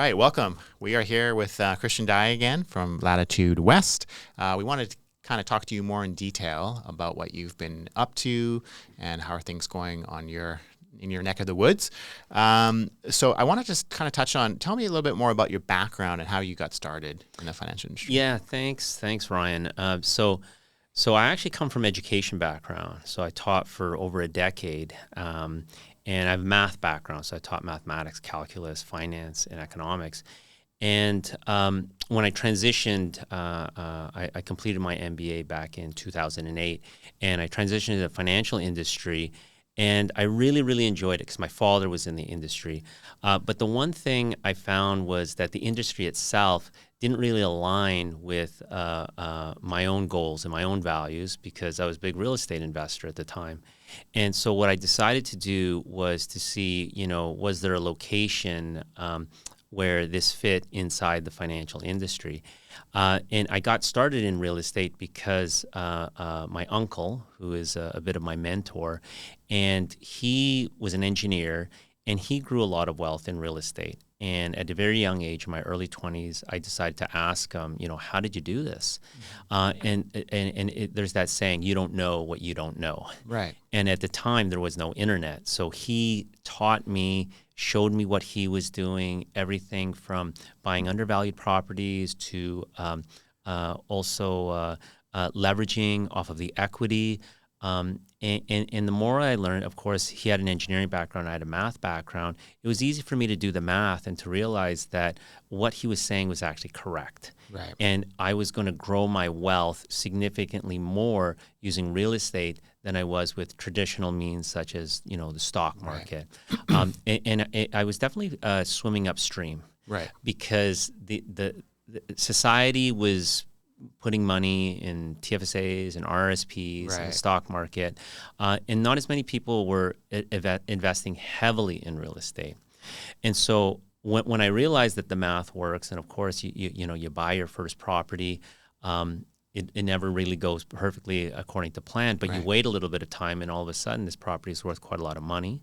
right, welcome. We are here with Christian Dye again from Latitude West. We wanted to kind of talk to you more in detail about what you've been up to and how are things going on in your neck of the woods. So I want to just kind of touch on, tell me a little bit more about your background and how you got started in the financial industry. Yeah, thanks, Ryan. So I actually come from education background. So I taught for over a decade. And I have a math background, so I taught mathematics, calculus, finance, and economics. And when I transitioned, I completed my MBA back in 2008, and I transitioned to the financial industry, and I really, really enjoyed it because my father was in the industry. But the one thing I found was that the industry itself didn't really align with my own goals and my own values because I was a big real estate investor at the time. And so what I decided to do was to see, was there a location where this fit inside the financial industry? And I got started in real estate because my uncle, who is a bit of my mentor, and he was an engineer, and he grew a lot of wealth in real estate. And at a very young age, in my early 20s, I decided to ask him, how did you do this? There's that saying, you don't know what you don't know. Right. And at the time, there was no internet. So he taught me, showed me what he was doing, everything from buying undervalued properties to also leveraging off of the equity. And the more I learned, of course, he had an engineering background, I had a math background. It was easy for me to do the math and to realize that what he was saying was actually correct. Right. And I was going to grow my wealth significantly more using real estate than I was with traditional means such as, the stock market. Right. I was definitely swimming upstream. Right. Because the society was putting money in TFSAs and RSPs right. and the stock market, and not as many people were investing heavily in real estate. And so when I realized that the math works, and of course you buy your first property, it never really goes perfectly according to plan, but right. You wait a little bit of time, and all of a sudden this property is worth quite a lot of money.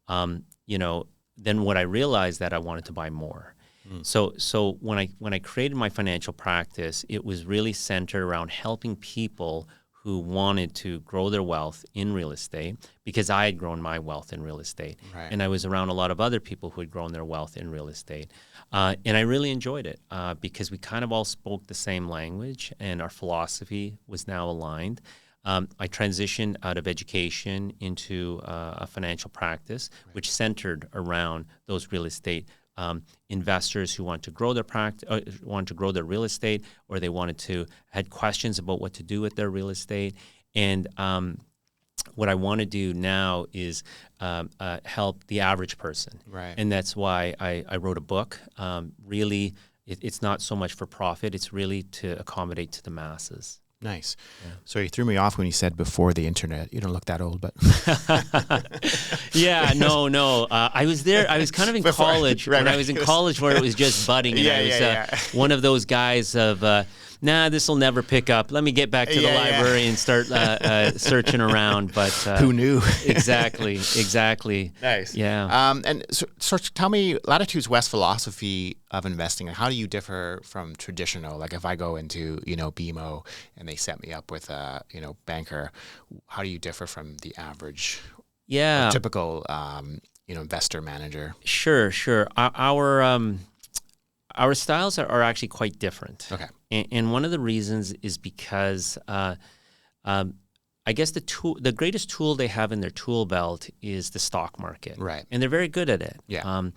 Then what I realized that I wanted to buy more. So when I created my financial practice, it was really centered around helping people who wanted to grow their wealth in real estate because I had grown my wealth in real estate. Right. And I was around a lot of other people who had grown their wealth in real estate. And I really enjoyed it because we kind of all spoke the same language and our philosophy was now aligned. I transitioned out of education into a financial practice, right. which centered around those real estate investors who want to grow their want to grow their real estate, or they had questions about what to do with their real estate. And what I want to do now is help the average person. Right. And that's why I wrote a book. Really, it's not so much for profit. It's really to accommodate to the masses. Nice. Yeah. So you threw me off when you said before the internet. You don't look that old, but yeah, no. I was there. I was kind of in college when I was in college where it was just budding, and I was one of those guys of this will never pick up. Let me get back to the library and start searching around. But who knew? Exactly. Nice. Yeah. And so tell me, Latitude West philosophy of investing. How do you differ from traditional? Like if I go into BMO and they set me up with a banker, how do you differ from the average? Yeah. Typical investor manager. Sure. Our styles are actually quite different. Okay. And one of the reasons is because I guess the greatest tool they have in their tool belt is the stock market. Right. And they're very good at it. Yeah.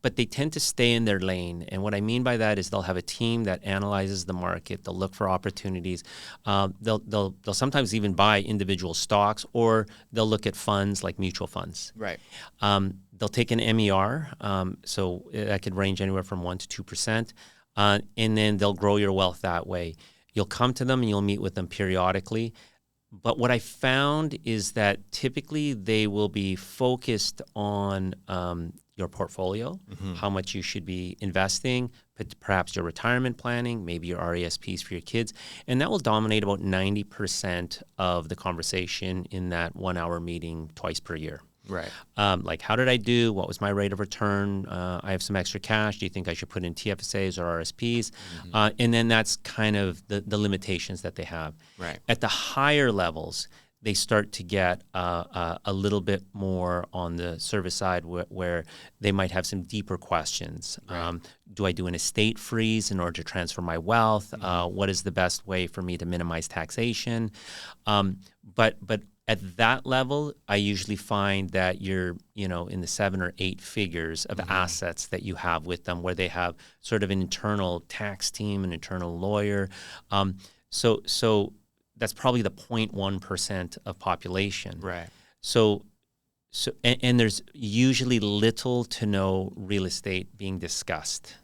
But they tend to stay in their lane. And what I mean by that is they'll have a team that analyzes the market. They'll look for opportunities. They'll sometimes even buy individual stocks, or they'll look at funds like mutual funds. Right. They'll take an MER, so that could range anywhere from 1% to 2%, and then they'll grow your wealth that way. You'll come to them and you'll meet with them periodically. But what I found is that typically they will be focused on your portfolio, how much you should be investing, perhaps your retirement planning, maybe your RESPs for your kids, and that will dominate about 90% of the conversation in that 1 hour meeting twice per year. Right. Like, how did I do? What was my rate of return? I have some extra cash. Do you think I should put in TFSAs or RSPs? And then that's kind of the limitations that they have. Right. At the higher levels, they start to get a little bit more on the service side where they might have some deeper questions. Right. Do I do an estate freeze in order to transfer my wealth? What is the best way for me to minimize taxation? But at that level, I usually find that you're, in the 7 or 8 figures of assets that you have with them, where they have sort of an internal tax team, an internal lawyer. So that's probably the 0.1% of population. Right. So and there's usually little to no real estate being discussed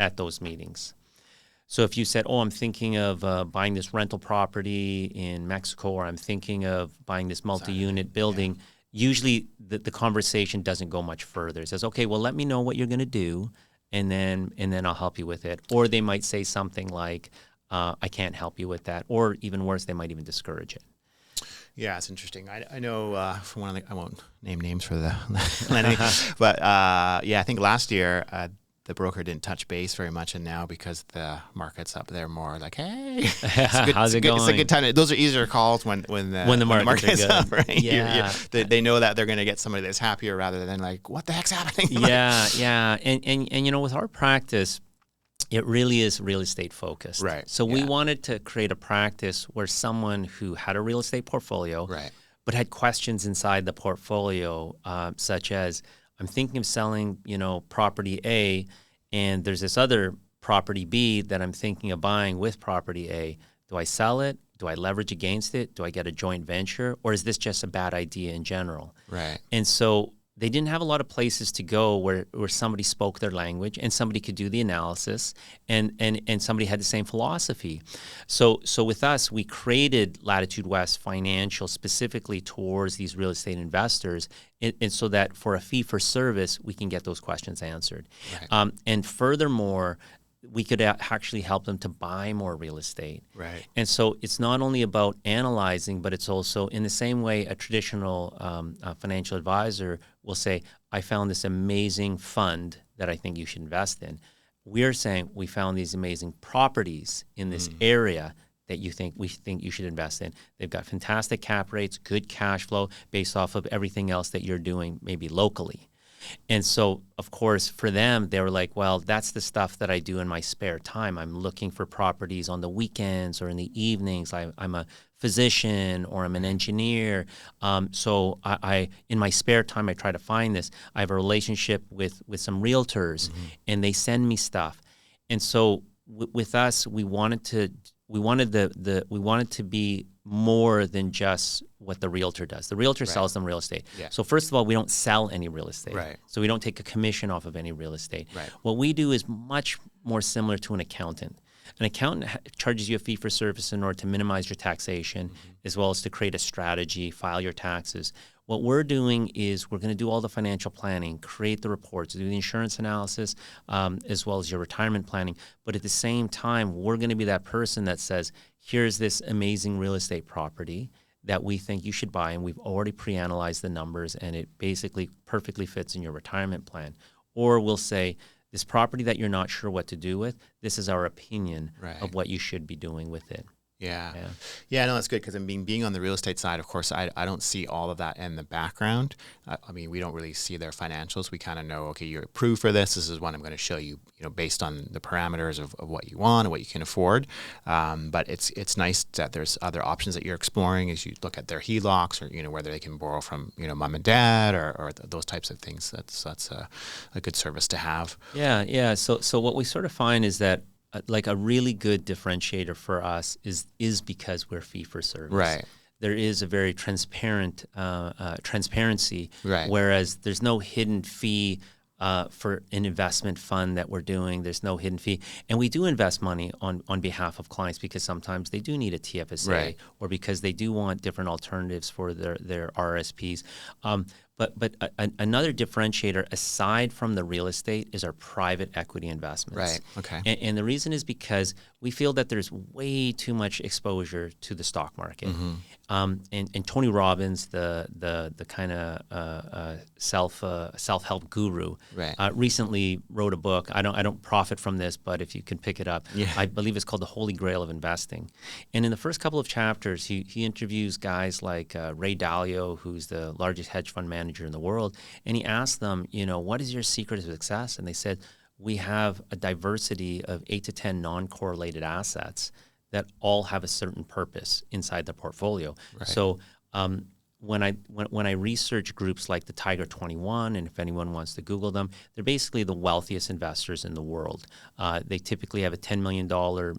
at those meetings. So if you said, I'm thinking of buying this rental property in Mexico, or I'm thinking of buying this multi-unit building, usually the conversation doesn't go much further. It says, okay, well, let me know what you're going to do, and then I'll help you with it. Or they might say something like, I can't help you with that. Or even worse, they might even discourage it. Yeah, it's interesting. I know from one of I won't name names for the lending, but I think last year the broker didn't touch base very much, and now because the market's up, they're more like, hey, how's it going? It's a good time. Those are easier calls when the market's up, right? Yeah. They know that they're going to get somebody that's happier rather than like, what the heck's happening? Yeah. And with our practice, it really is real estate focused. Right. So we wanted to create a practice where someone who had a real estate portfolio, right, but had questions inside the portfolio, such as, I'm thinking of selling, property A, and there's this other property B that I'm thinking of buying with property A. Do I sell it? Do I leverage against it? Do I get a joint venture? Or is this just a bad idea in general? right. And so they didn't have a lot of places to go where somebody spoke their language and somebody could do the analysis and somebody had the same philosophy. So with us, we created Latitude West Financial specifically towards these real estate investors, and so that for a fee for service, we can get those questions answered. Right. And furthermore, we could actually help them to buy more real estate. Right. And so it's not only about analyzing, but it's also in the same way a traditional financial advisor will say, I found this amazing fund that I think you should invest in. We're saying we found these amazing properties in this area that we think you should invest in. They've got fantastic cap rates, good cash flow based off of everything else that you're doing maybe locally. And so, of course, for them, they were like, well, that's the stuff that I do in my spare time. I'm looking for properties on the weekends or in the evenings. I'm a physician or I'm an engineer. So I in my spare time, I try to find this. I have a relationship with some realtors, and they send me stuff. And so with us, we wanted to be more than just what the realtor does. The realtor sells them real estate. Yeah. So first of all, we don't sell any real estate. Right. So we don't take a commission off of any real estate. Right. What we do is much more similar to an accountant. An accountant charges you a fee for service in order to minimize your taxation, as well as to create a strategy, file your taxes. What we're doing is we're going to do all the financial planning, create the reports, do the insurance analysis, as well as your retirement planning. But at the same time, we're going to be that person that says, here's this amazing real estate property that we think you should buy, and we've already pre-analyzed the numbers, and it basically perfectly fits in your retirement plan. Or we'll say, this property that you're not sure what to do with, this is our opinion of what you should be doing with it. Yeah, no, that's good, because being on the real estate side, of course, I don't see all of that in the background. I mean, we don't really see their financials. We kind of know, okay, you're approved for this. This is what I'm going to show you, based on the parameters of what you want and what you can afford. But it's nice that there's other options that you're exploring as you look at their HELOCs, or whether they can borrow from mom and dad or those types of things. That's a good service to have. Yeah. So what we sort of find is that, like, a really good differentiator for us is because we're fee for service. Right. There is a very transparency, right, whereas there's no hidden fee for an investment fund that we're doing. There's no hidden fee. And we do invest money on behalf of clients because sometimes they do need a TFSA, right, or because they do want different alternatives for their RSPs. another differentiator aside from the real estate is our private equity investments. Right. Okay. And the reason is because we feel that there's way too much exposure to the stock market. And Tony Robbins, the kind of self-help guru, Right. recently wrote a book. I don't profit from this, but if you can pick it up, Yeah. I believe it's called The Holy Grail of Investing. And in the first couple of chapters, he interviews guys like Ray Dalio, who's the largest hedge fund manager in the world, and he asked them, what is your secret of success? And they said, we have a diversity of 8 to 10 non-correlated assets that all have a certain purpose inside the portfolio. Right. So when I research groups like the Tiger 21, and if anyone wants to Google them, they're basically the wealthiest investors in the world. They typically have a $10 million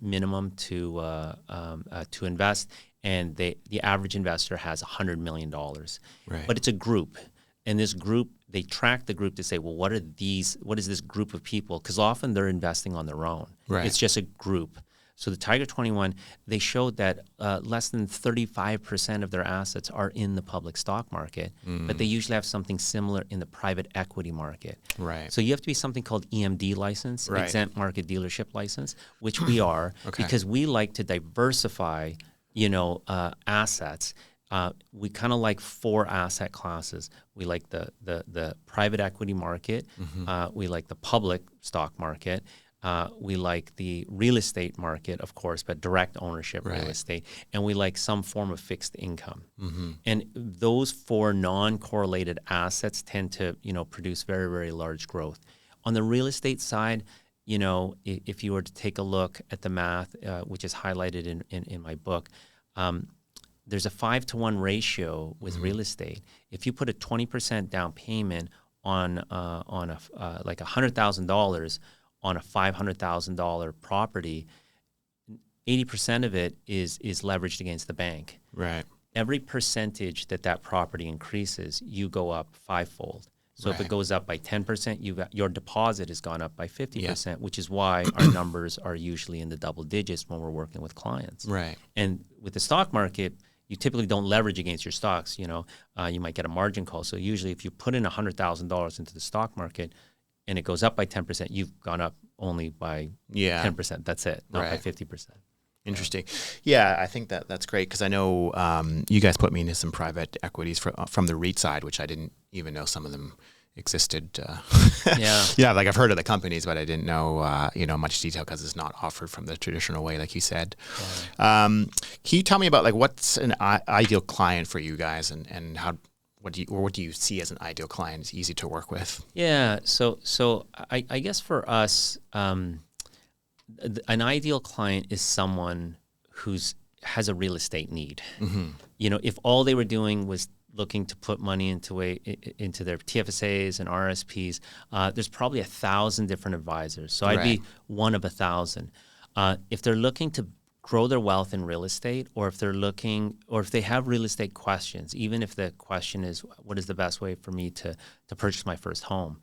minimum to invest, and the average investor has $100 million. Right. But it's a group. And this group, they track the group to say, well, what is this group of people? Because often they're investing on their own. Right. It's just a group. So the Tiger 21, they showed that less than 35% of their assets are in the public stock market, but they usually have something similar in the private equity market. Right. So you have to be something called EMD license, Right. exempt market dealership license, which we are, Okay. because we like to diversify, assets. We kind of like 4 asset classes. We like the private equity market. We like the public stock market. We like the real estate market, of course, but direct ownership Right. real estate. And we like some form of fixed income. And those 4 non-correlated assets tend to, produce very, very large growth. On the real estate side, if you were to take a look at the math, which is highlighted in my book, there's a 5-to-1 ratio with real estate. If you put a 20% down payment on like $100,000 on a $500,000 property, 80% of it is leveraged against the bank. Right. Every percentage that property increases, you go up 5-fold. So if Right. it goes up by 10%, your deposit has gone up by 50%, Yeah. which is why our numbers are usually in the double digits when we're working with clients. Right. And with the stock market, you typically don't leverage against your stocks. You might get a margin call. So usually if you put in $100,000 into the stock market and it goes up by 10%, you've gone up only by 10%. That's it, not by Right. 50%. Interesting. Yeah, I think that's great because I know you guys put me into some private equities from the REIT side, which I didn't even know some of them existed. Yeah. Yeah, like I've heard of the companies, but I didn't know much detail because it's not offered from the traditional way, like you said. Yeah. Can you tell me about like what's an ideal client for you guys, and what do you see as an ideal client? It's easy to work with. Yeah. So I guess for us, an ideal client is someone has a real estate need. If all they were doing was looking to put money into their TFSAs and RSPs, there's probably 1,000 different advisors. So I'd be one of 1,000. If they're looking to grow their wealth in real estate, or if they have real estate questions, even if the question is, what is the best way for me to purchase my first home?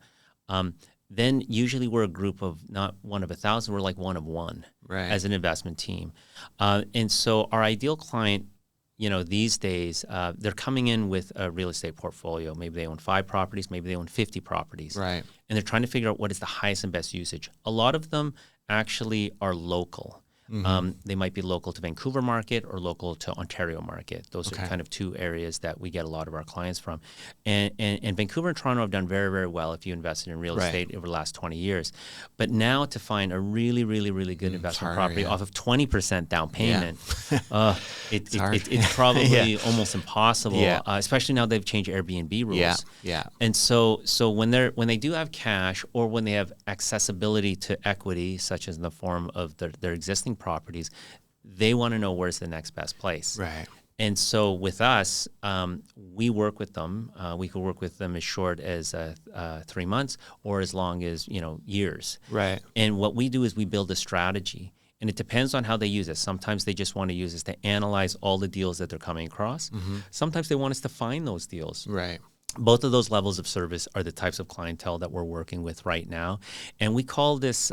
Then usually we're a group of not one of 1,000, we're like one of one as an investment team. And so our ideal client, these days, they're coming in with a real estate portfolio. Maybe they own 5 properties, maybe they own 50 properties. Right. And they're trying to figure out what is the highest and best usage. A lot of them actually are local. They might be local to Vancouver market or local to Ontario market. Those are kind of 2 areas that we get a lot of our clients from. And Vancouver and Toronto have done very, very well if you invested in real estate over the last 20 years. But now to find a really, really, really good investment property off of 20% down payment, it's probably almost impossible, especially now they've changed Airbnb rules. And so when they do have cash, or when they have accessibility to equity, such as in the form of their existing properties, they want to know where's the next best place. Right. And so with us, we work with them. We could work with them as short as 3 months, or as long as years. Right. And what we do is we build a strategy, and it depends on how they use it. Sometimes they just want to use us to analyze all the deals that they're coming across. Sometimes they want us to find those deals. Right. Both of those levels of service are the types of clientele that we're working with right now. And we call this,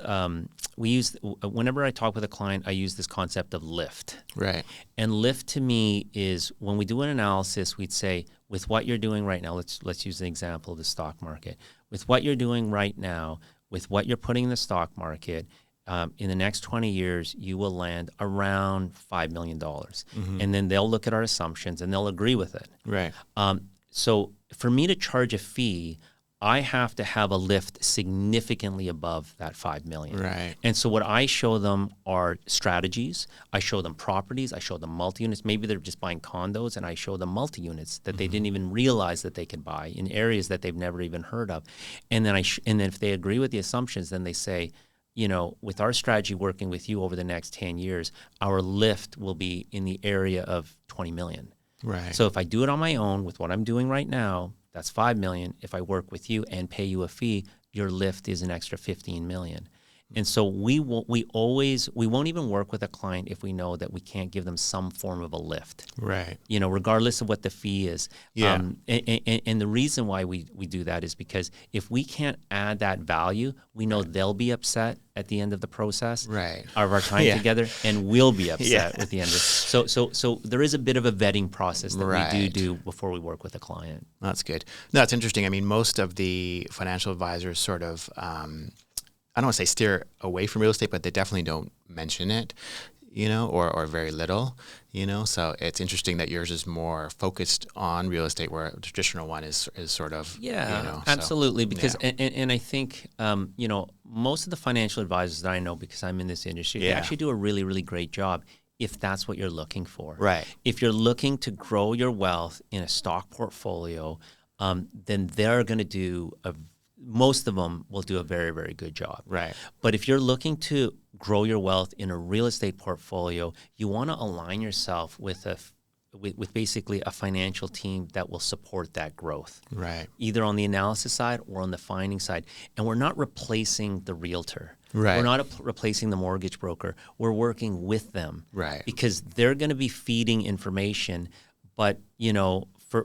whenever I talk with a client, I use this concept of lift. Right. And lift to me is when we do an analysis, we'd say, with what you're doing right now, let's use the example of the stock market. With what you're doing right now, with what you're putting in the stock market, in the next 20 years, you will land around $5 million. And then they'll look at our assumptions and they'll agree with it. Right. So for me to charge a fee, I have to have a lift significantly above that $5 million. Right. And so what I show them are strategies. I show them properties. I show them multi-units. Maybe they're just buying condos, and I show them multi-units that they didn't even realize that they could buy in areas that they've never even heard of. And then and then if they agree with the assumptions, then they say, you know, with our strategy working with you over the next 10 years, our lift will be in the area of 20 million. Right. So if I do it on my own with what I'm doing right now, that's 5 million. If I work with you and pay you a fee, your lift is an extra 15 million. And so we won't even work with a client if we know that we can't give them some form of a lift. Right. You know, regardless of what the fee is. Yeah. And the reason why we do that is because if we can't add that value, we know they'll be upset at the end of the process Right. of our time together, and we'll be upset at the end of it. So there is a bit of a vetting process that we do before we work with a client. That's good. No, that's interesting. I mean, most of the financial advisors sort of, I don't want to say steer away from real estate, but they definitely don't mention it, you know, or very little, you know. So it's interesting that yours is more focused on real estate, where a traditional one is sort of, you know, absolutely. Because and I think you know, most of the financial advisors that I know, because I'm in this industry, they actually do a really, really great job. If that's what you're looking for, right? If you're looking to grow your wealth in a stock portfolio, then they're going to do most of them will do a very, very good job. Right. But if you're looking to grow your wealth in a real estate portfolio, you want to align yourself with with basically a financial team that will support that growth. Right. Either on the analysis side or on the finding side. And we're not replacing the realtor. Right. We're not replacing the mortgage broker. We're working with them. Right. Because they're going to be feeding information, but, you know, for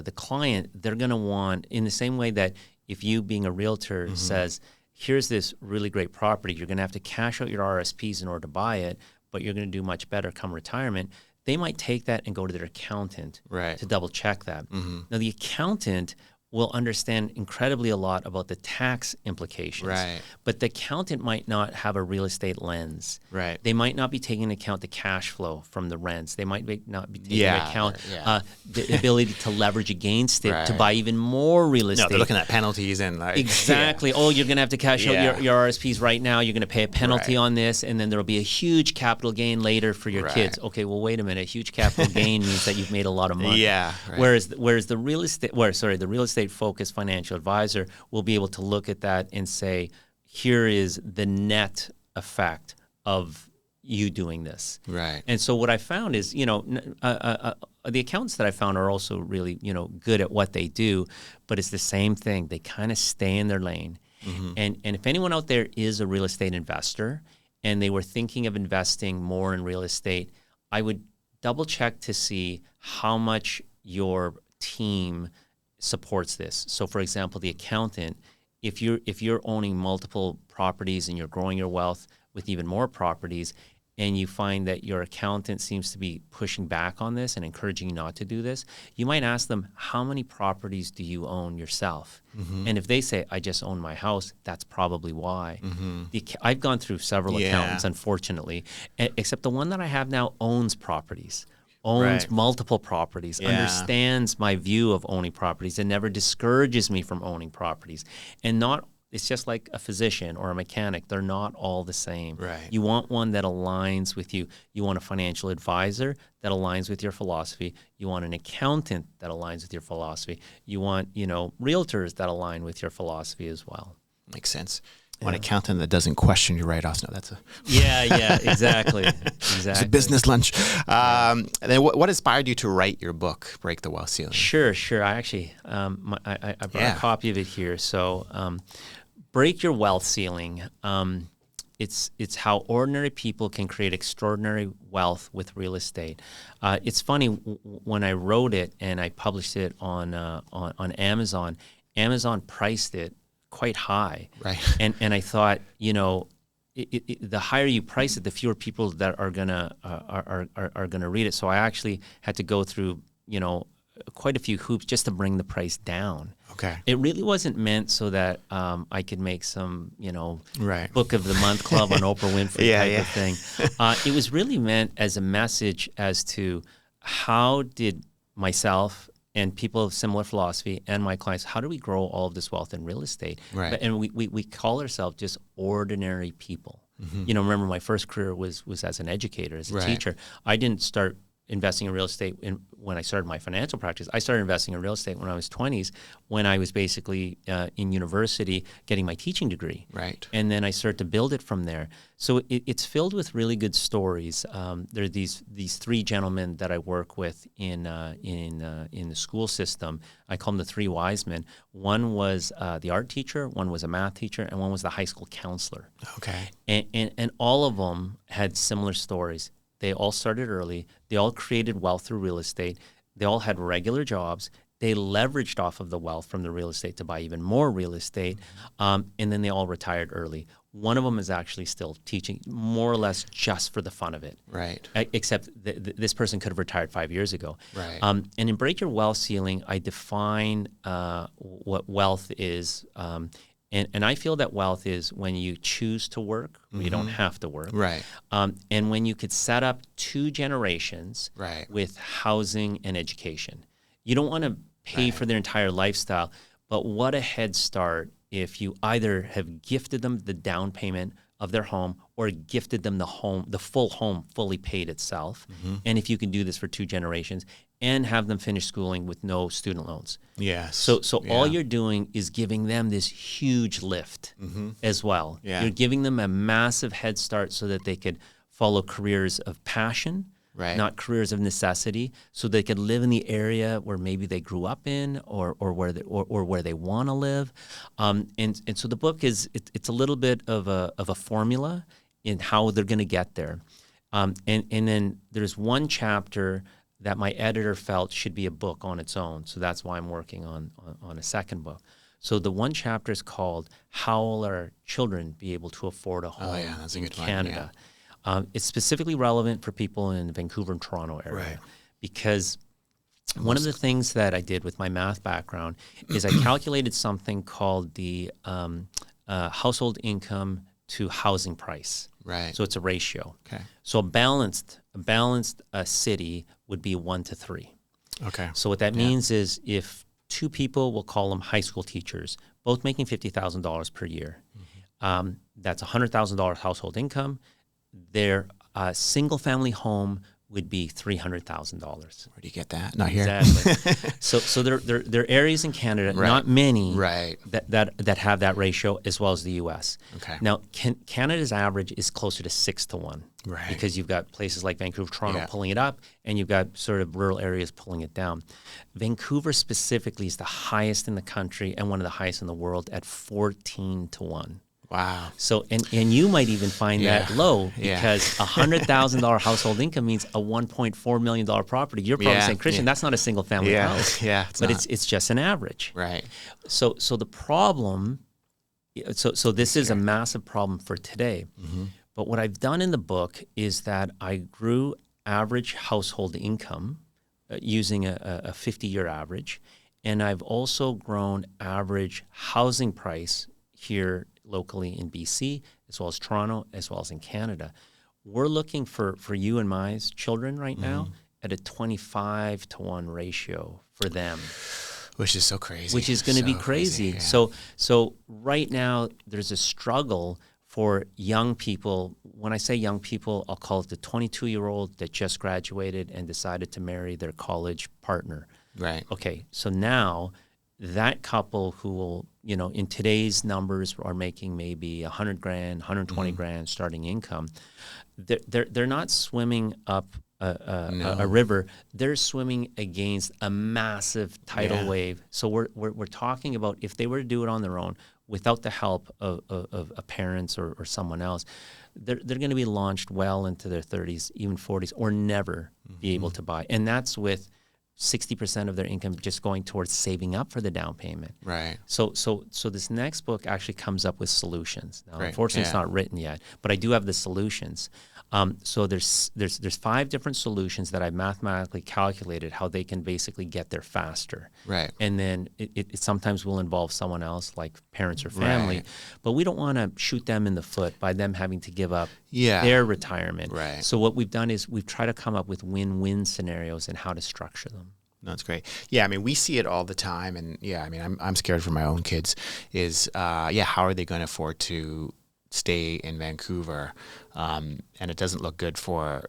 the client, they're going to want, in the same way that if you being a realtor says, here's this really great property, you're going to have to cash out your RSPs in order to buy it, but you're going to do much better come retirement, they might take that and go to their accountant to double check that. Now, the accountant will understand incredibly a lot about the tax implications. Right. But the accountant might not have a real estate lens. Right. They might not be taking into account the cash flow from the rents. They might not be taking into account the ability to leverage against it to buy even more real estate. No, they're looking at penalties and like... Exactly. Oh, you're going to have to cash out your RSPs right now. You're going to pay a penalty on this, and then there will be a huge capital gain later for your kids. Okay, well, wait a minute. A huge capital gain means that you've made a lot of money. Yeah. Right. Whereas the real estate focused financial advisor will be able to look at that and say, here is the net effect of you doing this. Right. And so what I found is, you know, the accountants that I found are also really, you know, good at what they do, but it's the same thing. They kind of stay in their lane. And if anyone out there is a real estate investor and they were thinking of investing more in real estate, I would double check to see how much your team supports this. So, for example, the accountant, if you're owning multiple properties and you're growing your wealth with even more properties, and you find that your accountant seems to be pushing back on this and encouraging you not to do this, you might ask them, how many properties do you own yourself? And if they say, I just own my house, that's probably why. I've gone through several accountants, unfortunately, except the one that I have now owns properties. Owns multiple properties, understands my view of owning properties, and never discourages me from owning properties. And it's just like a physician or a mechanic. They're not all the same. Right. You want one that aligns with you. You want a financial advisor that aligns with your philosophy. You want an accountant that aligns with your philosophy. You want, you know, realtors that align with your philosophy as well. Makes sense. One accountant that doesn't question your write-offs. No, that's a... Exactly. It's a business lunch. And then what inspired you to write your book, Break the Wealth Ceiling? Sure. I actually, I brought a copy of it here. So Break Your Wealth Ceiling. It's how ordinary people can create extraordinary wealth with real estate. It's funny, when I wrote it and I published it on Amazon, Amazon priced it quite high. Right. And I thought, you know, the higher you price it, the fewer people that are gonna read it. So I actually had to go through, you know, quite a few hoops just to bring the price down. Okay. It really wasn't meant so that I could make some, Right. book of the month club on Oprah Winfrey type of thing. It was really meant as a message as to how did myself and people of similar philosophy and my clients, how do we grow all of this wealth in real estate? Right. And we call ourselves just ordinary people. Remember my first career was as an educator, as a teacher. I didn't start investing in real estate when I started my financial practice. I started investing in real estate when I was 20s, when I was basically in university getting my teaching degree. Right. And then I started to build it from there. So it's filled with really good stories. There are these three gentlemen that I work with in the school system. I call them the three wise men. One was the art teacher, one was a math teacher, and one was the high school counselor. Okay. And all of them had similar stories. They all started early. They all created wealth through real estate. They all had regular jobs. They leveraged off of the wealth from the real estate to buy even more real estate. And then they all retired early. One of them is actually still teaching, more or less just for the fun of it. Right. Except this person could have retired 5 years ago. Right. And in Break Your Wealth Ceiling, I define what wealth is. And I feel that wealth is when you choose to work, you don't have to work. Right. And when you could set up 2 generations Right. with housing and education. You don't want to pay for their entire lifestyle, but what a head start if you either have gifted them the down payment of their home or gifted them the full home fully paid itself. And if you can do this for 2 generations and have them finish schooling with no student loans. Yes. So all you're doing is giving them this huge lift as well. Yeah. You're giving them a massive head start so that they could follow careers of passion, not careers of necessity, so they could live in the area where maybe they grew up in or where they want to live. And so the book it's a little bit of a formula in how they're going to get there. And then there's one chapter that my editor felt should be a book on its own. So that's why I'm working on a second book. So the one chapter is called How Will Our Children Be Able to Afford a Home That's a good in one. Canada? It's specifically relevant for people in the Vancouver and Toronto area because one of the things that I did with my math background is I calculated something called the household income to housing price. Right. So it's a ratio. Okay. So a balanced city would be 1 to 3. Okay. So what that means is if 2 people, we'll call them high school teachers, both making $50,000 per year, that's $100,000 household income. Their single-family home would be $300,000. Where do you get that? Not here. Exactly. So there are areas in Canada, not many, that have that ratio, as well as the U.S. Okay. Now, Canada's average is closer to 6 to 1, because you've got places like Vancouver, Toronto pulling it up, and you've got sort of rural areas pulling it down. Vancouver specifically is the highest in the country and one of the highest in the world at 14 to 1. Wow. So, and you might even find that low because $100,000 household income means a $1.4 million property. You're probably saying, Christian, that's not a single family house. Yeah. It's just an average. Right. So the problem, so this is a massive problem for today. But what I've done in the book is that I grew average household income using a 50-year average. And I've also grown average housing price here locally in BC, as well as Toronto, as well as in Canada. We're looking for you and my children right now at a 25 to 1 ratio for them. Which is so crazy. Which is going to be crazy. Yeah. So right now there's a struggle for young people. When I say young people, I'll call it the 22-year-old that just graduated and decided to marry their college partner. Right. Okay, so now that couple who will, in today's numbers are making maybe $100,000, $120,000 starting income. They're not swimming up a river. They're swimming against a massive tidal wave. So we're talking about if they were to do it on their own without the help of parents or someone else, they're going to be launched well into their 30s, even 40s, or never be able to buy. And that's with 60% of their income just going towards saving up for the down payment. Right. So this next book actually comes up with solutions. Now, Great. unfortunately, it's not written yet, but I do have the solutions. So there's 5 different solutions that I mathematically calculated how they can basically get there faster. Right. And then it sometimes will involve someone else, like parents or family, Right. but we don't want to shoot them in the foot by them having to give up Yeah. their retirement. Right. So what we've done is we've tried to come up with win-win scenarios and how to structure them. No, that's great. Yeah, I mean, we see it all the time, and yeah, I mean, I'm scared for my own kids. How are they going to afford to stay in Vancouver? And it doesn't look good for,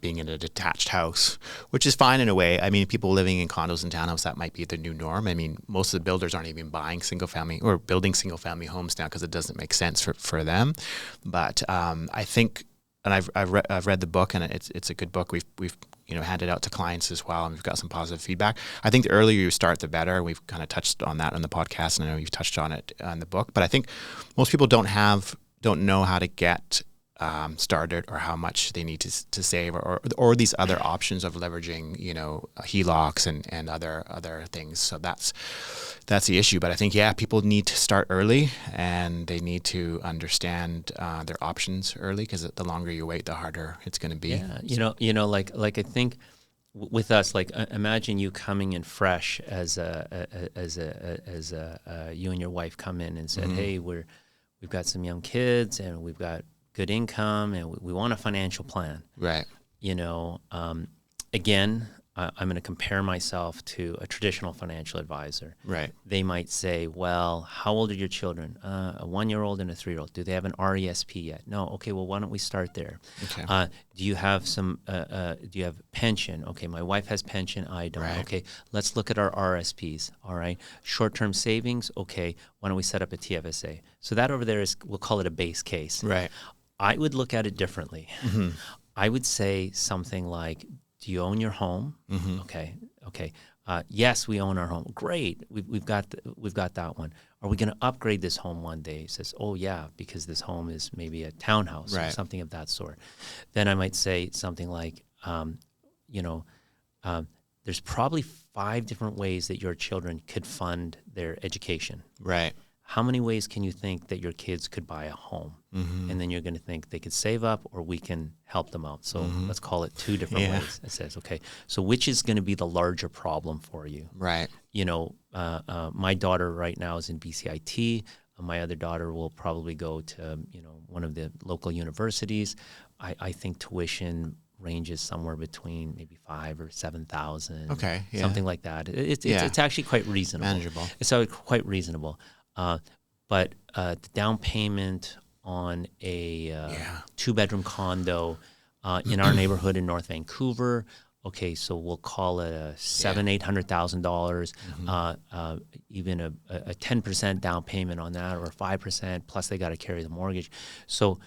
being in a detached house, which is fine in a way. I mean, people living in condos and townhomes, that might be the new norm. I mean, most of the builders aren't even buying building single family homes now because it doesn't make sense for them. But I think, and I've read the book, and it's a good book. We've handed out to clients as well, and we've got some positive feedback. I think the earlier you start, the better. We've kind of touched on that on the podcast, and I know you've touched on it on the book. But I think most people don't know how to get started, or how much they need to save, or these other options of leveraging, HELOCs and other things. So that's the issue. But I think, people need to start early, and they need to understand their options early, because the longer you wait, the harder it's going to be. Yeah, like I think with us, like imagine you coming in fresh as you and your wife come in and said, Mm-hmm. hey, we've got some young kids and we've got good income and we want a financial plan. Right. Again, I'm going to compare myself to a traditional financial advisor. Right. They might say, well, how old are your children? A 1-year-old and a 3-year-old. Do they have an RESP yet? No. Okay, well, why don't we start there? Okay. Do you have do you have pension? Okay, my wife has pension, I don't. Right. Okay, let's look at our RSPs, all right? Short-term savings, okay, why don't we set up a TFSA? So that over there we'll call it a base case. Right. I would look at it differently. Mm-hmm. I would say something like, do you own your home? Mm-hmm. Okay. Yes, we own our home. Great. We've got that one. Are we going to upgrade this home one day? He says, oh yeah, because this home is maybe a townhouse or something of that sort. Then I might say something like, there's probably 5 different ways that your children could fund their education. Right. How many ways can you think that your kids could buy a home? Mm-hmm. And then you're going to think they could save up, or we can help them out. So let's call it 2 different ways. It says, okay, so which is going to be the larger problem for you? Right. My daughter right now is in BCIT. My other daughter will probably go to, one of the local universities. I think tuition ranges somewhere between maybe $5,000 or $7,000. Okay. Yeah. Something like that. It's actually quite reasonable. Manageable. It's quite reasonable. But the down payment on a 2-bedroom condo in our neighborhood in North Vancouver, okay, so we'll call it a $800,000, even a 10% down payment on that, or 5%, plus they got to carry the mortgage. So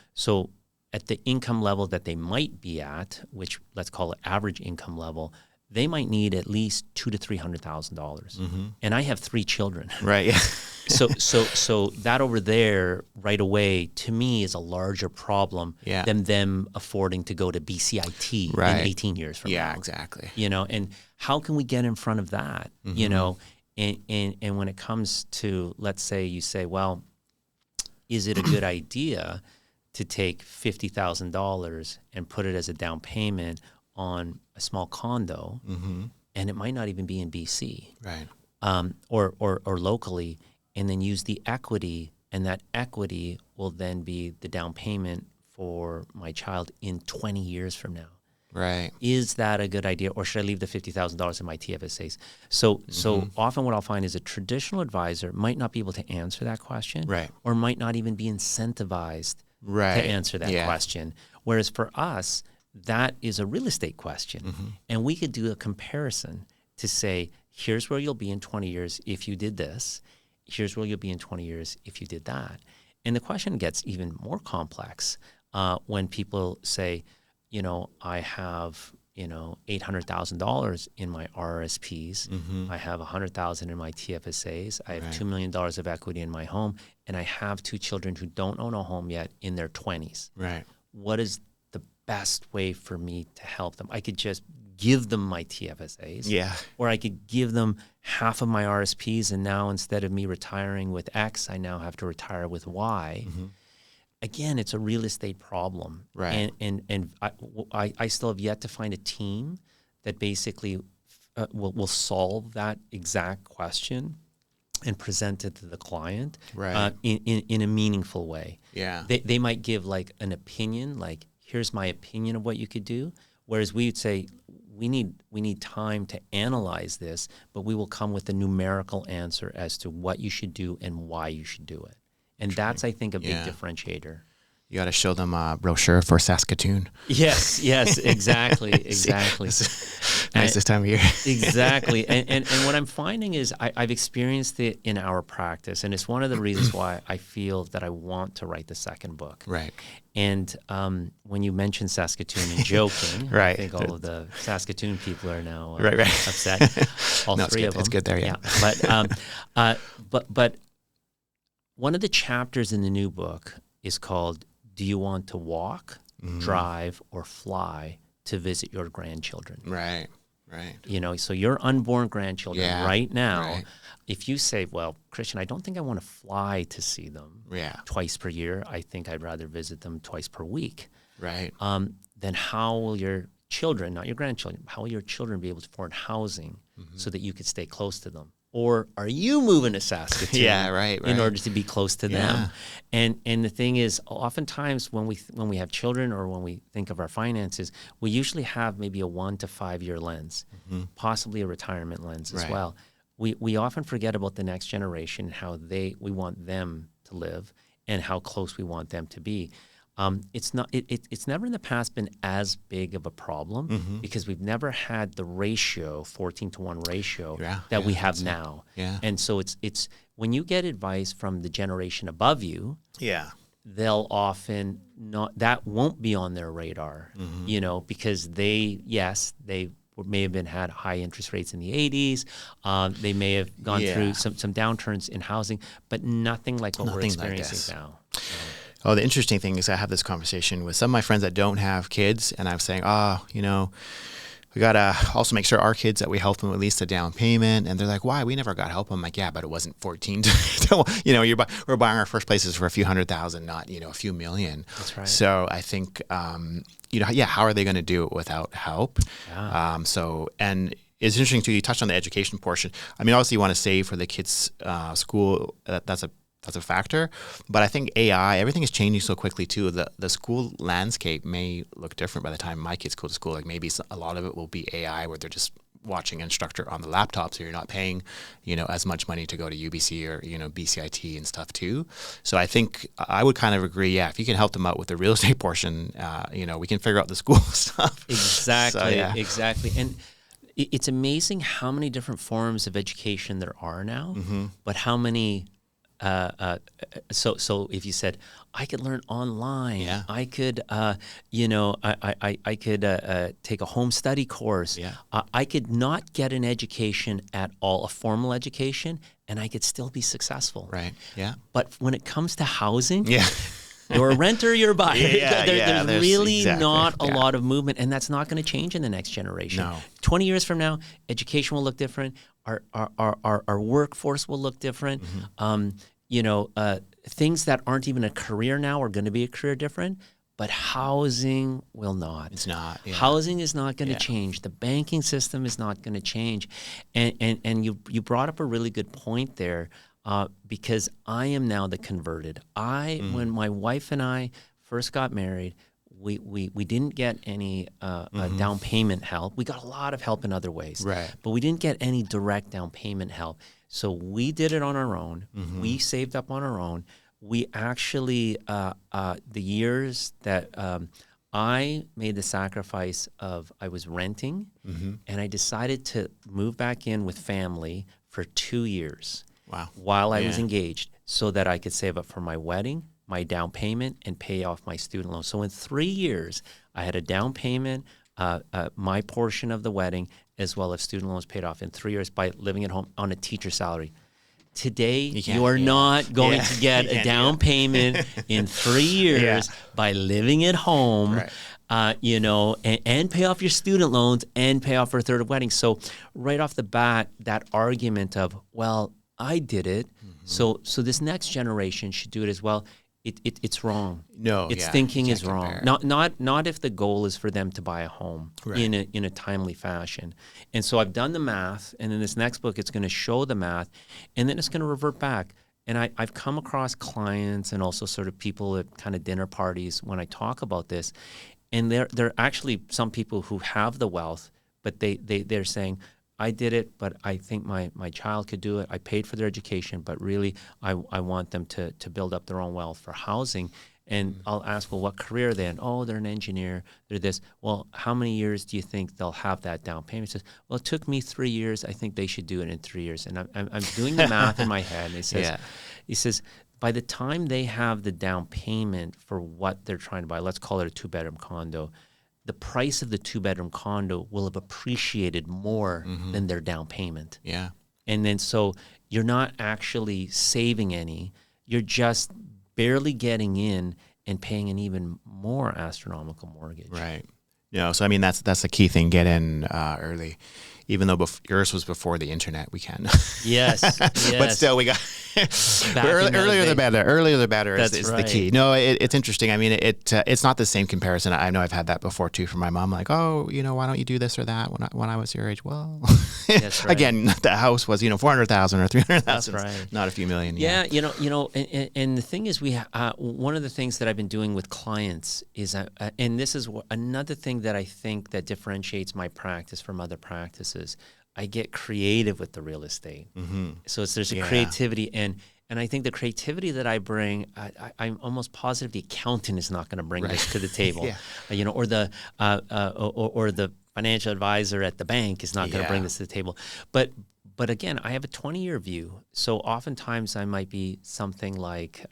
at the income level that they might be at, which let's call it average income level, they might need at least $200,000 to $300,000, and I have 3 children. Right. Yeah. So that over there right away to me is a larger problem than them affording to go to BCIT in 18 years from now. Yeah, exactly. And how can we get in front of that? And when it comes to, let's say you say, well, is it a good idea to take $50,000 and put it as a down payment on a small condo, and it might not even be in BC, right? Or locally, and then use the equity, and that equity will then be the down payment for my child in 20 years from now. Right. Is that a good idea, or should I leave the $50,000 in my TFSAs? So often what I'll find is a traditional advisor might not be able to answer that question, right, or might not even be incentivized to answer that question. Whereas for us, that is a real estate question. And we could do a comparison to say, here's where you'll be in 20 years if you did this. Here's where you'll be in 20 years if you did that. And the question gets even more complex when people say, I have, $800,000 in my RRSPs. I have $100,000 in my TFSAs. I have $2 million of equity in my home. And I have 2 children who don't own a home yet in their 20s. Right. What is the best way for me to help them? I could just give them my TFSAs. Yeah. Or I could give them half of my RSPs, and now instead of me retiring with X, I now have to retire with Y. Again, it's a real estate problem. Right. And I still have yet to find a team that basically will solve that exact question and present it to the client in a meaningful way. Yeah. They might give like an opinion, like, here's my opinion of what you could do. Whereas we would say, we need time to analyze this, but we will come with a numerical answer as to what you should do and why you should do it. And that's, I think, a big differentiator. You got to show them a brochure for Saskatoon. Yes, exactly. Nice this time of year. Exactly. And what I'm finding is I've experienced it in our practice, and it's one of the reasons why I feel that I want to write the second book. Right. And when you mentioned Saskatoon and joking, right. I think all of the Saskatoon people are now right. upset. All three of them. It's good there, yeah. But one of the chapters in the new book is called, do you want to walk, drive, or fly to visit your grandchildren? Right. You know, so your unborn grandchildren right now, right. if you say, well, Christian, I don't think I want to fly to see them twice per year. I think I'd rather visit them twice per week. Right. Then how will your children, not your grandchildren, how will your children be able to afford housing so that you could stay close to them? Or are you moving to Saskatoon in order to be close to them? And the thing is, oftentimes when we have children or when we think of our finances, we usually have maybe a 1 to 5 year lens, possibly a retirement lens as well. We often forget about the next generation, how we want them to live and how close we want them to be. It's never in the past been as big of a problem because we've never had the ratio, 14-to-1 ratio that we have now. And so it's when you get advice from the generation above you, they'll often that won't be on their radar, you know, because they may have had high interest rates in the 80s. They may have gone through some downturns in housing, but nothing like what we're experiencing now. Oh, the interesting thing is I have this conversation with some of my friends that don't have kids, and I'm saying, you know, we got to also make sure our kids that we help them at least a down payment. And they're like, why? We never got help. I'm like, yeah, but it wasn't 14. You know, we're buying our first places for a few $100,000, not, you know, a few million. That's right. So I think, you know, how are they going to do it without help? And it's interesting too, you touched on the education portion. I mean, obviously you want to save for the kids' school. That's a factor, but I think AI, everything is changing so quickly too. The school landscape may look different by the time my kids go to school. Like maybe a lot of it will be AI where they're just watching an instructor on the laptop, so you're not paying, you know, as much money to go to UBC or, you know, BCIT and stuff too. So I think I would kind of agree, if you can help them out with the real estate portion, you know, we can figure out the school stuff. Exactly, exactly. And it's amazing how many different forms of education there are now, but how many so if you said, I could learn online, I could, you know, I could take a home study course. I could not get an education at all, a formal education, and I could still be successful. Right. Yeah. But when it comes to housing, you're a renter, you're a buyer. There's really not a lot of movement, and that's not going to change in the next generation. No. 20 years from now, education will look different. Our workforce will look different. You know, things that aren't even a career now are going to be a career different, but housing will not. It's not. Housing is not going to change. The banking system is not going to change. And you brought up a really good point there, because I am now the converted. When my wife and I first got married, we didn't get any down payment help. We got a lot of help in other ways, but we didn't get any direct down payment help. So we did it on our own. We saved up on our own. We actually, the years that I made the sacrifice of, I was renting, and I decided to move back in with family for 2 years while I was engaged, so that I could save up for my wedding, my down payment, and pay off my student loan. So in 3 years, I had a down payment, my portion of the wedding, as well as student loans paid off in 3 years by living at home on a teacher salary. Today, you are not going to get a down payment in 3 years by living at home. you know, and pay off your student loans and pay off for a third of wedding. So right off the bat, that argument of, well, I did it, so this next generation should do it as well. It's wrong. No, its yeah, thinking you is can't wrong. compare. Not if the goal is for them to buy a home in a timely fashion. And so I've done the math, and in this next book, it's going to show the math, and then it's going to revert back. And I've come across clients and also sort of people at kind of dinner parties when I talk about this, and there are actually some people who have the wealth, but they're saying, I did it, but I think my child could do it. I paid for their education, but really I want them to build up their own wealth for housing. And I'll ask, well, what career are they in? Oh, they're an engineer. They're this. Well, how many years do you think they'll have that down payment? He says, well, it took me 3 years. I think they should do it in 3 years. And I'm doing the math in my head. And he says, by the time they have the down payment for what they're trying to buy, let's call it a 2-bedroom condo, the price of the 2-bedroom condo will have appreciated more than their down payment. Yeah. And then so you're not actually saving any. You're just barely getting in and paying an even more astronomical mortgage. Right. So I mean, that's the key thing. Get in early. Even though yours was before the internet, we can. Yes. But still, we got earlier the better. Earlier the better is the key. No, it's interesting. I mean, it's not the same comparison. I know I've had that before too from my mom. Like, oh, why don't you do this or that when I was your age? Well, that's right. Again, the house was $400,000 or $300,000. That's right. Not a few million. Yeah, and the thing is, one of the things that I've been doing with clients is, and this is another thing that I think that differentiates my practice from other practices. I get creative with the real estate. So there's a creativity, and I think the creativity that I bring, I'm almost positive the accountant is not going to bring this to the table, or the financial advisor at the bank is not going to bring this to the table. But again, I have a 20-year view. So oftentimes I might be something like,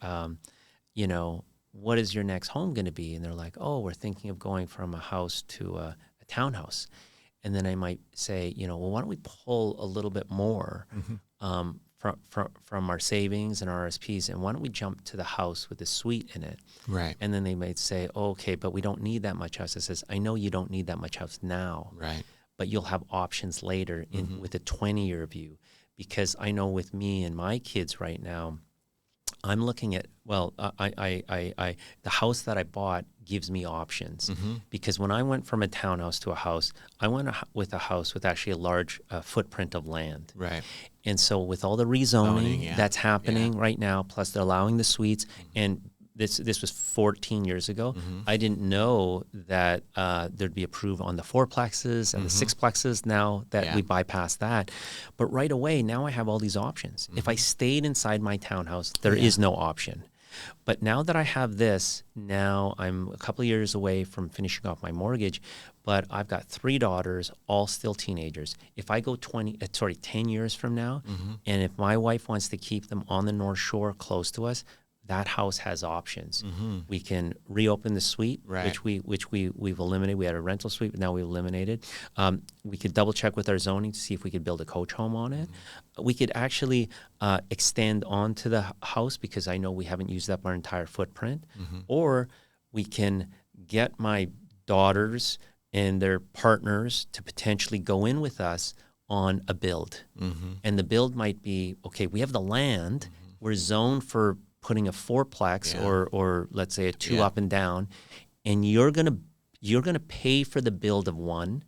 what is your next home going to be? And they're like, oh, we're thinking of going from a house to a townhouse. And then I might say, well, why don't we pull a little bit more from our savings and RSPs, and why don't we jump to the house with a suite in it? Right. And then they might say, oh, okay, but we don't need that much house. I says, I know you don't need that much house now, right? But you'll have options later with a 20-year view, because I know with me and my kids right now, I'm looking at, the house that I bought gives me options, because when I went from a townhouse to a house, I went with a house with actually a large footprint of land. Right. And so with all the rezoning that's happening right now, plus they're allowing the suites, and this was 14 years ago. I didn't know that there'd be approved on the 4plexes and the 6plexes now that we bypassed that. But right away, now I have all these options. If I stayed inside my townhouse, there is no option. But now that I have this, now I'm a couple of years away from finishing off my mortgage, but I've got 3 daughters, all still teenagers. If I go 10 years from now, and if my wife wants to keep them on the North Shore close to us, that house has options. We can reopen the suite, which we've eliminated. We had a rental suite, but now we've eliminated. We could double check with our zoning to see if we could build a coach home on it. We could actually extend onto the house, because I know we haven't used up our entire footprint. Or we can get my daughters and their partners to potentially go in with us on a build. And the build might be, okay, we have the land, we're zoned for putting a 4plex or let's say a 2 up and down, and you're gonna pay for the build of one,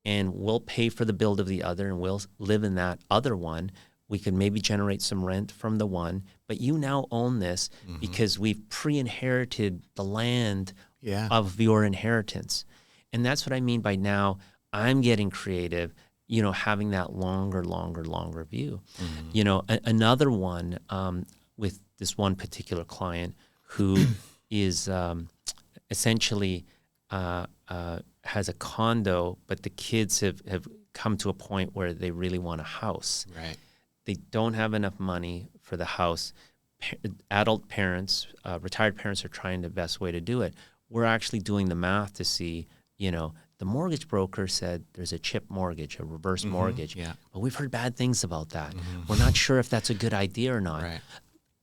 and we'll pay for the build of the other, and we'll live in that other one. We can maybe generate some rent from the one, but you now own this because we've pre-inherited the land of your inheritance. And that's what I mean by now I'm getting creative, having that longer view. Another one with this one particular client who is essentially has a condo, but the kids have come to a point where they really want a house. Right. They don't have enough money for the house. Adult parents, retired parents are trying the best way to do it. We're actually doing the math to see, the mortgage broker said there's a chip mortgage, a reverse mortgage. But we've heard bad things about that. We're not sure if that's a good idea or not. Right.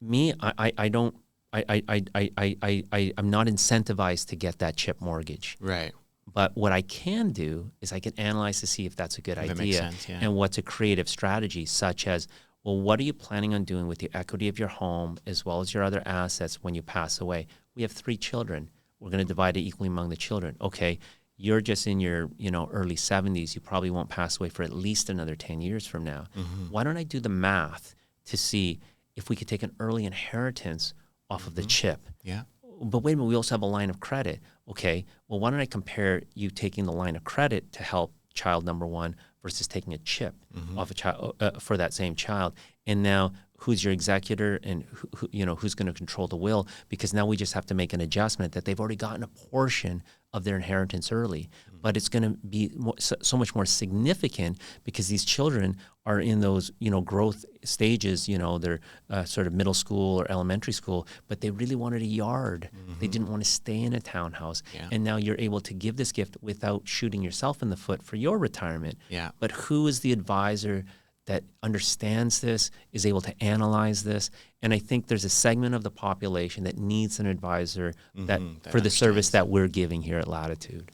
Me, I don't I'm not incentivized to get that chip mortgage. Right. But what I can do is I can analyze to see if that's a good That idea makes sense, yeah. and what's a creative strategy, such as, well, what are you planning on doing with the equity of your home as well as your other assets when you pass away? We have 3 children. We're going to divide it equally among the children. Okay, you're just in your early 70s. You probably won't pass away for at least another 10 years from now. Why don't I do the math to see if we could take an early inheritance off of the chip? Yeah. But wait a minute, we also have a line of credit. Okay, well, why don't I compare you taking the line of credit to help child number 1 versus taking a chip off a child for that same child? And now, who's your executor, and who's going to control the will? Because now we just have to make an adjustment that they've already gotten a portion of their inheritance early, but it's going to be so much more significant because these children are in those growth stages. They're sort of middle school or elementary school, but they really wanted a yard. They didn't want to stay in a townhouse. Yeah. And now you're able to give this gift without shooting yourself in the foot for your retirement. Yeah. But who is the advisor that understands this, is able to analyze this? And I think there's a segment of the population that needs an advisor that for the service that we're giving here at Latitude.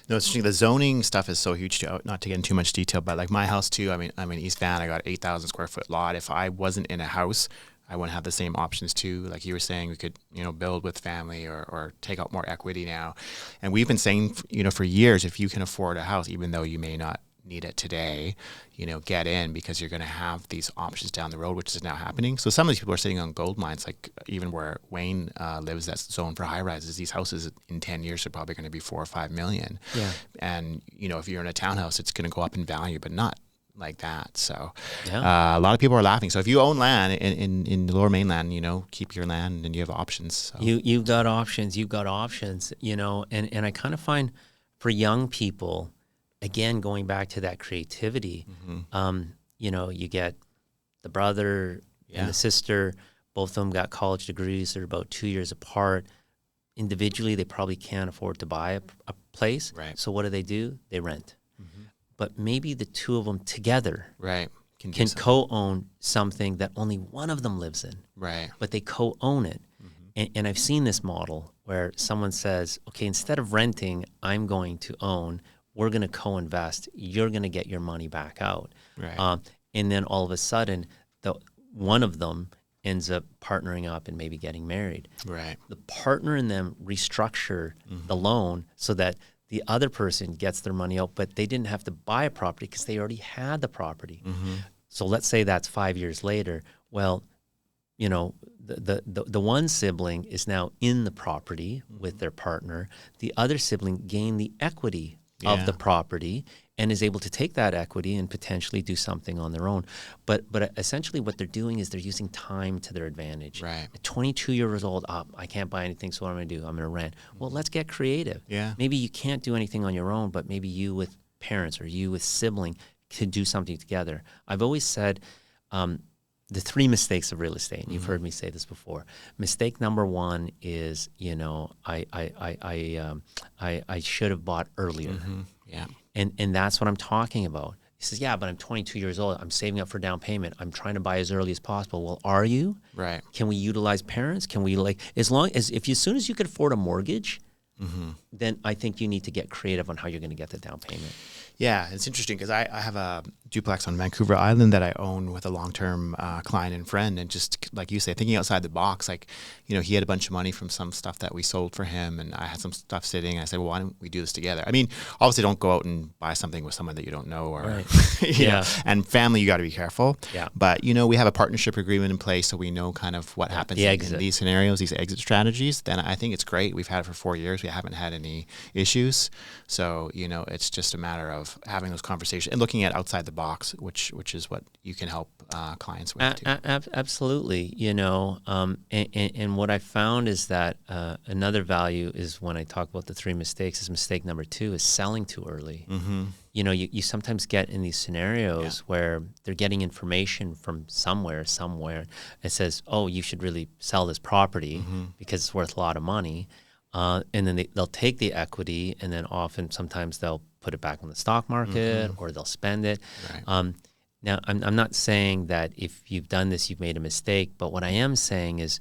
No, it's interesting. The zoning stuff is so huge too. Not to get into too much detail, but like my house too. I mean, I'm in East Van. I got 8,000 square foot lot. If I wasn't in a house, I wouldn't have the same options too. Like you were saying, we could, build with family or take out more equity now. And we've been saying, for years, if you can afford a house, even though you may not need it today, get in, because you're going to have these options down the road, which is now happening. So some of these people are sitting on gold mines, like even where Wayne lives, that's zoned for high rises. These houses in 10 years are probably going to be 4 or 5 million. Yeah. And, if you're in a townhouse, it's going to go up in value, but not like that. So Yeah. a lot of people are laughing. So if you own land in the Lower Mainland, keep your land and you have options. So. You've got options. And I kind of find for young people, again, going back to that creativity, you get the brother and the sister, both of them got college degrees. They're about 2 years apart. Individually, they probably can't afford to buy a place. Right. So what do? They rent. But maybe the two of them together can co-own something that only one of them lives in. Right. But they co-own it. And I've seen this model where someone says, okay, instead of renting, I'm going to own. We're going to co-invest. You're going to get your money back out. Right. And then all of a sudden, one of them ends up partnering up and maybe getting married. Right. The partner in them restructure the loan so that the other person gets their money out, but they didn't have to buy a property because they already had the property. So let's say that's 5 years later. Well, the one sibling is now in the property with their partner. The other sibling gained the equity of the property and is able to take that equity and potentially do something on their own. But essentially what they're doing is they're using time to their advantage. Right. At 22 years old, I can't buy anything, so what I'm going to do? I'm going to rent. Well, let's get creative. Yeah. Maybe you can't do anything on your own, but maybe you with parents or you with sibling could do something together. I've always said the 3 mistakes of real estate, and you've heard me say this before. Mistake number 1 is, I should have bought earlier. Yeah. And that's what I'm talking about. He says, yeah, but I'm 22 years old. I'm saving up for down payment. I'm trying to buy as early as possible. Well, are you? Right. Can we utilize parents? Can we as soon as you could afford a mortgage, then I think you need to get creative on how you're going to get the down payment. Yeah, it's interesting because I have a duplex on Vancouver Island that I own with a long-term client and friend, and just like you say, thinking outside the box, like, he had a bunch of money from some stuff that we sold for him, and I had some stuff sitting, and I said, well, why don't we do this together? I mean, obviously don't go out and buy something with someone that you don't know, or, right. know, and family, you got to be careful. Yeah. But, we have a partnership agreement in place, so we know kind of what happens in these scenarios, these exit strategies. Then I think it's great. We've had it for 4 years. We haven't had any issues. So, it's just a matter of having those conversations and looking at outside the box, which is what you can help clients with too. Absolutely, and what I found is that another value is when I talk about the 3 mistakes. Is mistake number 2 is selling too early. You sometimes get in these scenarios where they're getting information from somewhere. It says, oh, you should really sell this property because it's worth a lot of money. And then they'll take the equity, and then sometimes they'll put it back on the stock market or they'll spend it. Right. Now, I'm not saying that if you've done this, you've made a mistake, but what I am saying is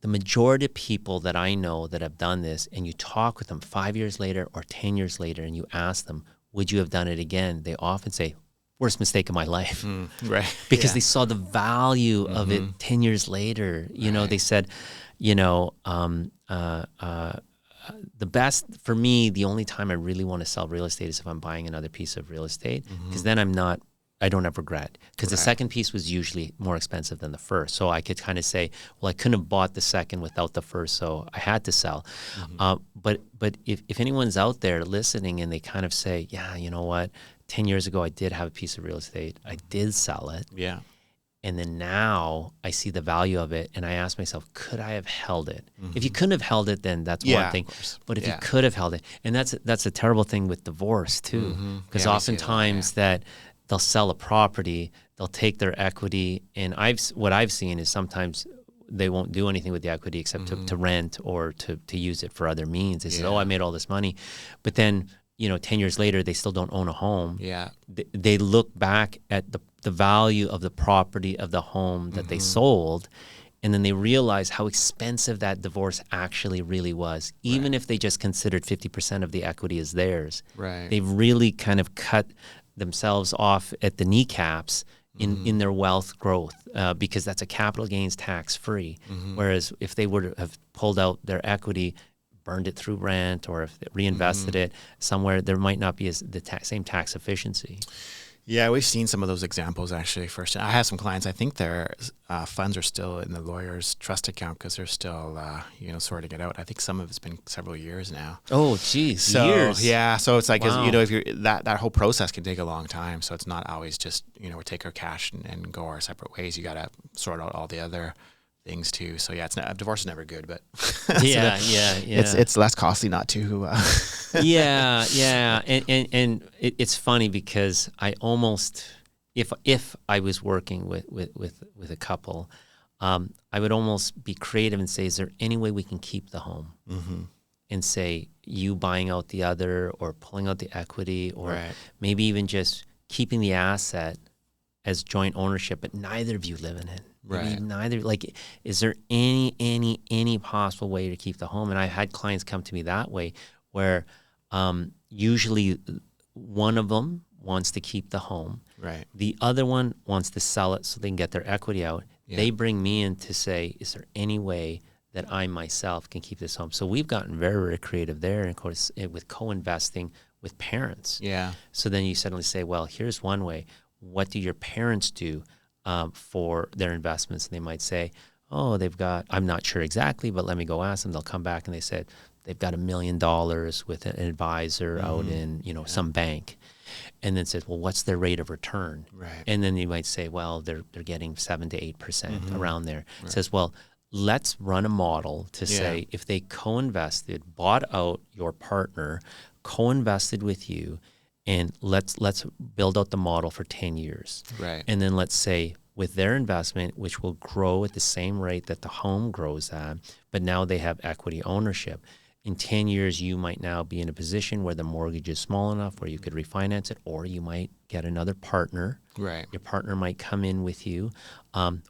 the majority of people that I know that have done this, and you talk with them 5 years later or 10 years later, and you ask them, would you have done it again? They often say, worst mistake of my life. Right. Because they saw the value of it 10 years later. You know, they said, you know, the best for me, the only time I really want to sell real estate is if I'm buying another piece of real estate, because then I don't have regret, because the second piece was usually more expensive than the first. So I could kind of say, well, I couldn't have bought the second without the first, so I had to sell. But if anyone's out there listening and they kind of say, yeah, you know what, 10 years ago I did have a piece of real estate, I did sell it. Yeah. And then now I see the value of it, and I ask myself, could I have held it? If you couldn't have held it, then that's one thing. But if you could have held it, and that's a terrible thing with divorce too, because oftentimes that they'll sell a property, they'll take their equity, and what I've seen is sometimes they won't do anything with the equity except to rent or to use it for other means. They say, oh, I made all this money, but then 10 years later, they still don't own a home. Yeah, they look back at the value of the property of the home that they sold, and then they realize how expensive that divorce actually really was. Even if they just considered 50% of the equity as theirs, they've really kind of cut themselves off at the kneecaps in their wealth growth, because that's a capital gains tax free. Whereas if they would have pulled out their equity, burned it through rent, or if they reinvested it somewhere, there might not be the same tax efficiency. Yeah, we've seen some of those examples actually. First, I have some clients. I think their funds are still in the lawyer's trust account because they're still, sorting it out. I think some of it's been several years now. Oh, geez, years. Yeah, so it's like, if you're that whole process can take a long time. So it's not always just we take our cash and go our separate ways. You got to sort out all the other things too. So yeah, divorce is never good, but it's less costly not to. And it's funny because I almost, if I was working with a couple, I would almost be creative and say, is there any way we can keep the home? And say, you buying out the other, or pulling out the equity, or maybe even just keeping the asset as joint ownership, but neither of you live in it. Neither, like, is there any possible way to keep the home? And I've had clients come to me that way, where usually one of them wants to keep the home. The other one wants to sell it so they can get their equity out. They bring me in to say, is there any way that I myself can keep this home? So we've gotten very, very creative there, and of course with co-investing with parents. So then you suddenly say, well, here's one way. What do your parents do for their investments? And they might say, oh, they've got, I'm not sure exactly, but let me go ask them. They'll come back and they said they've got $1 million with an advisor out in some bank, and then says, well, what's their rate of return? And then you might say, well, they're getting 7 to 8% around there. It says, well, let's run a model to say, if they co-invested, bought out your partner, co-invested with you, and let's build out the model for 10 years. And then let's say with their investment, which will grow at the same rate that the home grows at, but now they have equity ownership. In 10 years, you might now be in a position where the mortgage is small enough where you could refinance it, or you might get another partner. Your partner might come in with you,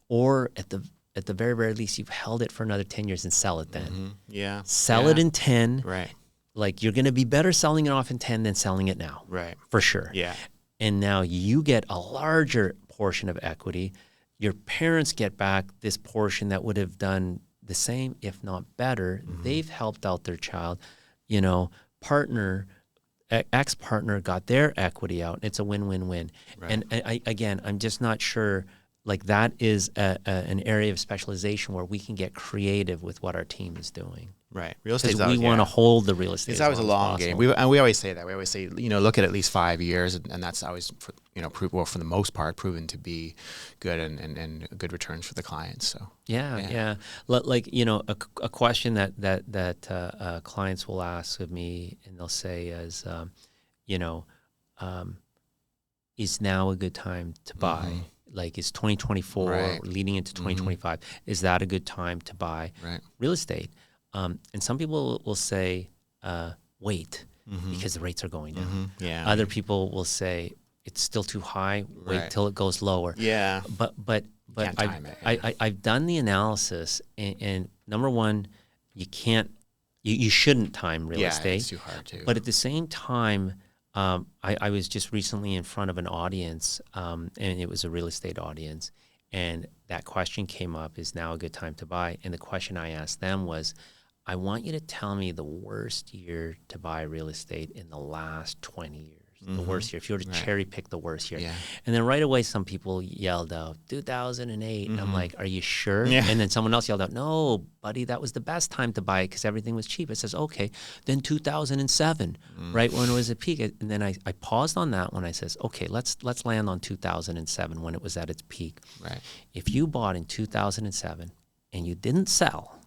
or at the very, very least, you've held it for another 10 years and sell it then. Sell it in 10. Like, you're going to be better selling it off in 10 than selling it now. For sure. And now you get a larger portion of equity. Your parents get back this portion that would have done the same, if not better. They've helped out their child. Partner, ex-partner got their equity out. It's a win-win-win. And I'm just not sure. Like, that is an area of specialization where we can get creative with what our team is doing. Real estate. Because we want to hold the real estate. It's always a long game. We always say that. We always say, look at least 5 years, and that's always, for the most part, proven to be good and good returns for the clients. So like a question that clients will ask of me, and they'll say is, is now a good time to buy? Like, is 2024 leading into 2025? Is that a good time to buy real estate? And some people will say, wait, because the rates are going down. Other people will say, it's still too high, wait till it goes lower. But but Can't time it. I've done the analysis, and number one, you shouldn't time real estate. It's too hard to. But at the same time, I was just recently in front of an audience, and it was a real estate audience, and that question came up: is now a good time to buy? And the question I asked them was, I want you to tell me the worst year to buy real estate in the last 20 years. The worst year, if you were to cherry pick the worst year. And then right away, some people yelled out 2008. And I'm like, are you sure? And then someone else yelled out, no, buddy, that was the best time to buy it because everything was cheap. It says, okay, then 2007, right when it was at peak. And then I paused on that one. I says, okay, let's land on 2007 when it was at its peak. Right. If you bought in 2007 and you didn't sell,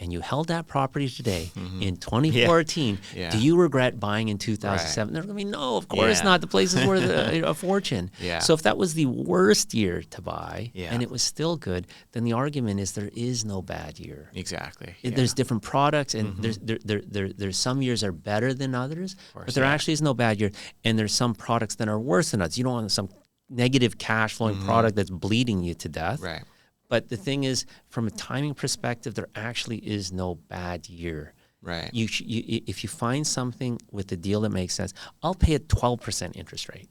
and you held that property today in 2014, do you regret buying in 2007? They're going to be, no, of course not. The place is worth a fortune. So if that was the worst year to buy and it was still good, then the argument is there is no bad year. Exactly. There's different products, and there's some years are better than others, but there actually is no bad year. And there's some products that are worse than others. You don't want some negative cash flowing product that's bleeding you to death. Right. But the thing is, from a timing perspective, there actually is no bad year. Right. If you find something with a deal that makes sense, I'll pay a 12% interest rate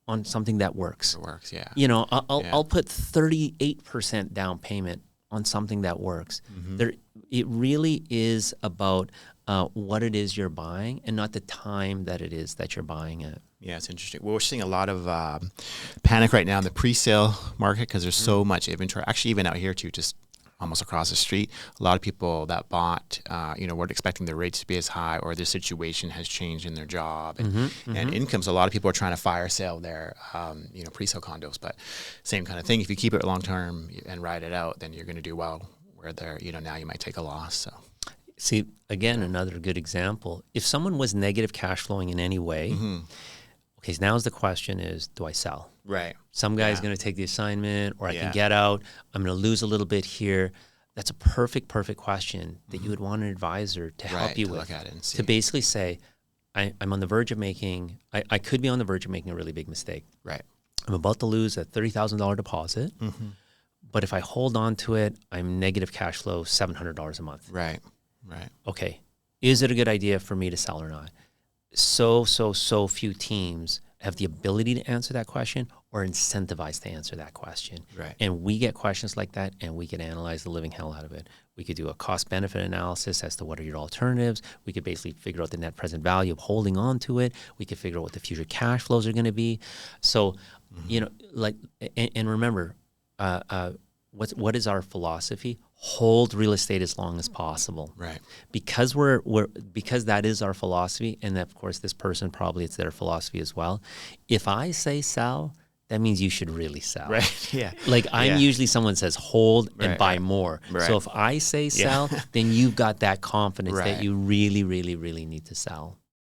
on something that works. It works, yeah. You know, I'll put 38% down payment on something that works. It really is about what it is you're buying and not the time that it is that you're buying it. Yeah, it's interesting. Well, we're seeing a lot of panic right now in the pre-sale market because there's so much inventory. Actually, even out here too, just almost across the street, a lot of people that bought, weren't expecting their rates to be as high, or their situation has changed in their job and incomes. A lot of people are trying to fire sale their, pre-sale condos. But same kind of thing. If you keep it long term and ride it out, then you're going to do well. Where there, now you might take a loss. So. See, again, another good example. If someone was negative cash flowing in any way. Okay, so now's the question is, do I sell? Right. Some guy's going to take the assignment, or I can get out. I'm going to lose a little bit here. That's a perfect question that you would want an advisor to help you with. Look at it and see. To basically say, I'm on the verge of making, I could be on the verge of making a really big mistake. Right. I'm about to lose a $30,000 deposit, but if I hold on to it, I'm negative cash flow $700 a month. Right. Okay, is it a good idea for me to sell or not? So few teams have the ability to answer that question or incentivized to answer that question. Right. And we get questions like that, and we could analyze the living hell out of it. We could do a cost-benefit analysis as to what are your alternatives. We could basically figure out the net present value of holding on to it. We could figure out what the future cash flows are going to be. So, and remember, what is our philosophy? Hold real estate as long as possible. Right. Because because that is our philosophy, and of course this person probably it's their philosophy as well. If I say sell, that means you should really sell. Right. Yeah. Like I'm usually someone says hold and buy more. Right. So if I say sell, then you've got that confidence that you really, really, really need to sell.